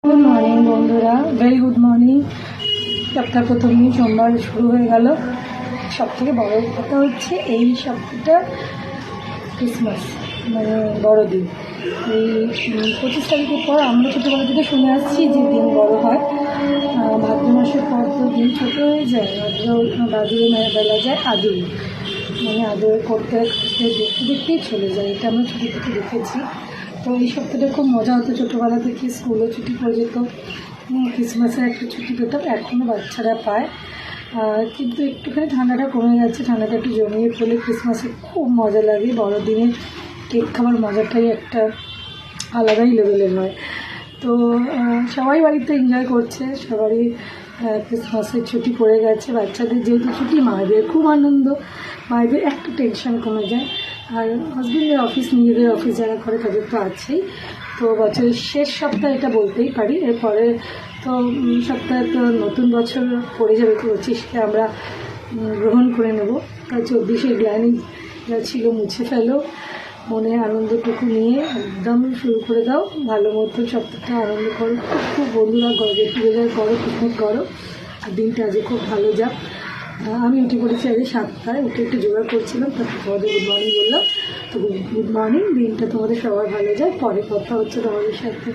Good morning বন্ধুরা, very good morning. সপ্তাহ প্রথম দিন সোমবার শুরু হয়ে গেল। সবথেকে বড় কথা হচ্ছে এই সপ্তাহটা ক্রিসমাস, মানে বড়দিন। এই 25 তারিখের পর আমরা ছোটোবেলা থেকে শুনে আসছি যে দিন বড় হয়। ভাদ্র মাসের পর তো দিন ছোটো হয়ে যায়। ভাদ্রে বেলা যায় আদুর, মানে আদর করতে করতে দেখতে দেখতেই চলে যায়। এটা আমরা ছোটো থেকে দেখেছি। তো এই সপ্তাহটা খুব মজা হতো। ছোটোবেলা থেকে স্কুলও ছুটি পড়ে যেত, ক্রিসমাসের একটা ছুটি পেতাম, এখনও বাচ্চারা পায়। কিন্তু একটুখানি ঠান্ডাটা কমে যাচ্ছে, ঠান্ডাটা একটু জমিয়ে ফেলে ক্রিসমাসে খুব মজা লাগে। বড়দিনে কেক খাওয়ার মজাটাই একটা আলাদাই লেভেলের হয়। তো সবাই বাড়িতে এনজয় করছে, সবারই ক্রিসমাসের ছুটি পড়ে গেছে। বাচ্চাদের যেহেতু ছুটি, মায়েদের খুব আনন্দ, মায়েদের একটু টেনশন কমে যায়। আর হাজবেন্ডের অফিস, নিজেদের অফিস যারা করে তাদের তো আছেই। তো বছরের শেষ সপ্তাহ এটা বলতেই পারি। এরপরে তো সপ্তাহে তো নতুন বছর পড়ে যাবে। 25কে আমরা গ্রহণ করে নেব। তার 24শে গ্লানি যা ছিল মুছে ফেলো, মনে আনন্দটুকু নিয়ে একদম শুরু করে দাও। ভালো মতো সপ্তাহটা আনন্দ করো, খুব বন্ধুরা গেট টুগেদার করো, পিকনিক করো। আর দিনটা আজকে খুব ভালো যাক। আমি উঠে পড়েছি আজকে 7টায়, উঠে একটু জোগাড় করছিলাম, তারপর তোমাদের গুড মর্নিং বললাম। তো গুড মর্নিং, দিনটা তোমাদের সবার ভালো যায়। পরে কথা হচ্ছে তোমাদের সাথে।